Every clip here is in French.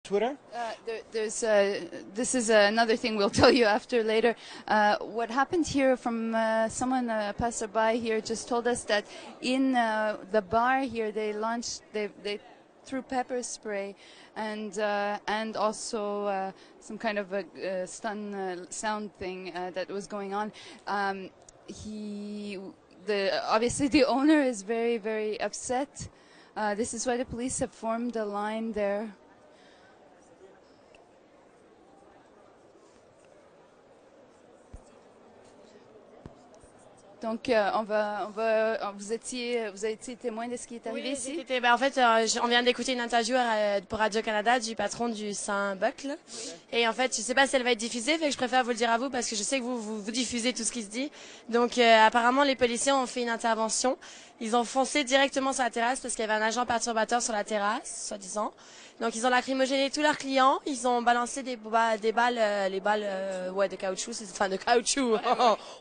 Twitter? This is another thing we'll tell you after later. What happened here from someone, passerby here, just told us that in the bar here they threw pepper spray and also some kind of a stun sound thing that was going on. Obviously the owner is very, very upset. This is why the police have formed a line there. Donc, vous avez été témoin de ce qui est arrivé ici? En fait, on vient d'écouter une interview pour Radio-Canada du patron du Saint-Buck, là. Oui. Et en fait, je sais pas si elle va être diffusée, fait que je préfère vous le dire à vous parce que je sais que vous diffusez tout ce qui se dit. Donc, apparemment, les policiers ont fait une intervention. Ils ont foncé directement sur la terrasse parce qu'il y avait un agent perturbateur sur la terrasse, soi-disant. Donc, ils ont lacrymogéné tous leurs clients. Ils ont balancé des balles, les balles, de caoutchouc, enfin de caoutchouc,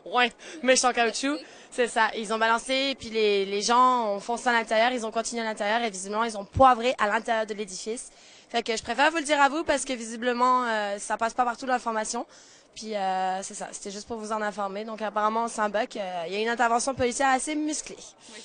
ouais, méchant caoutchouc, c'est ça. Ils ont balancé, puis les gens ont foncé à l'intérieur, ils ont continué à l'intérieur et visiblement ils ont poivré à l'intérieur de l'édifice. Fait que je préfère vous le dire à vous parce que visiblement ça passe pas partout l'information. Puis c'est ça, c'était juste pour vous en informer. Donc apparemment au Saint-Buck, il y a une intervention policière assez musclée. Oui.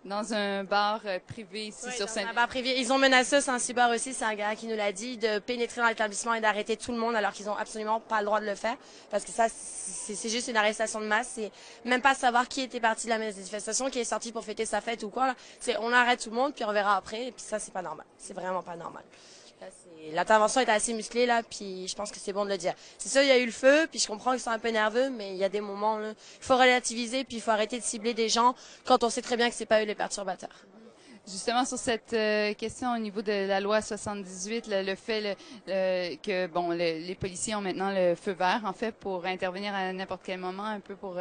Dans un bar privé ici sur Saint-Denis. Un bar privé. Ils ont menacé un cyber aussi, c'est un gars qui nous l'a dit, de pénétrer dans l'établissement et d'arrêter tout le monde alors qu'ils ont absolument pas le droit de le faire. Parce que ça, c'est juste une arrestation de masse. C'est même pas savoir qui était parti de la manifestation, qui est sorti pour fêter sa fête ou quoi. C'est on arrête tout le monde puis on verra après. Et puis ça, c'est pas normal. C'est vraiment pas normal. L'intervention est assez musclée là, puis je pense que c'est bon de le dire. C'est sûr, il y a eu le feu, puis je comprends qu'ils sont un peu nerveux, mais il y a des moments là, il faut relativiser, puis il faut arrêter de cibler des gens quand on sait très bien que c'est pas eux les perturbateurs. Justement sur cette question au niveau de la loi 78, le fait que bon les policiers ont maintenant le feu vert en fait pour intervenir à n'importe quel moment, un peu pour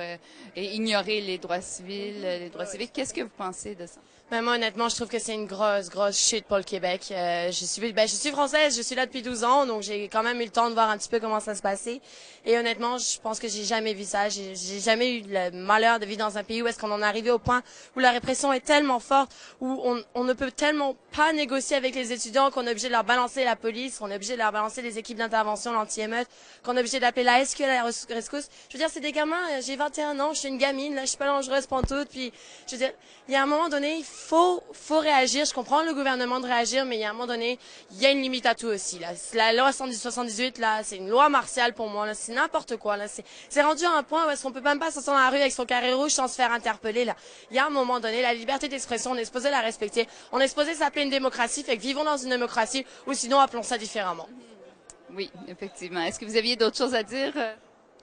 ignorer les droits civils, les droits civiques. Qu'est-ce que vous pensez de ça? Ben moi, honnêtement, je trouve que c'est une grosse shit pour le Québec. Je suis française, je suis là depuis 12 ans, donc j'ai quand même eu le temps de voir un petit peu comment ça se passait. Et honnêtement, je pense que j'ai jamais vu ça. J'ai jamais eu le malheur de vivre dans un pays où est-ce qu'on en est arrivé au point où la répression est tellement forte, où on ne peut tellement pas négocier avec les étudiants qu'on est obligé de leur balancer la police, qu'on est obligé de leur balancer les équipes d'intervention, l'anti-émeute, qu'on est obligé d'appeler la SQ, la rescousse. Je veux dire, c'est des gamins, j'ai 21 ans, je suis une gamine, là, je suis pas dangereuse pantoute, puis je veux dire, il y a un moment donné, faut réagir. Je comprends le gouvernement de réagir, mais il y a un moment donné, il y a une limite à tout aussi, là. La loi 78, là, c'est une loi martiale pour moi, là. C'est n'importe quoi, là. C'est rendu à un point où est-ce qu'on peut même pas s'asseoir dans la rue avec son carré rouge sans se faire interpeller, là. Il y a un moment donné, la liberté d'expression, on est supposé la respecter. On est supposé s'appeler une démocratie, fait que vivons dans une démocratie, ou sinon appelons ça différemment. Oui, effectivement. Est-ce que vous aviez d'autres choses à dire?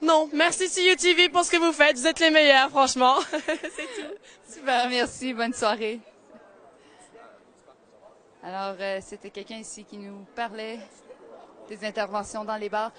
Non, merci CUTV pour ce que vous faites. Vous êtes les meilleurs, franchement. C'est tout. Super, merci. Bonne soirée. Alors, c'était quelqu'un ici qui nous parlait des interventions dans les bars.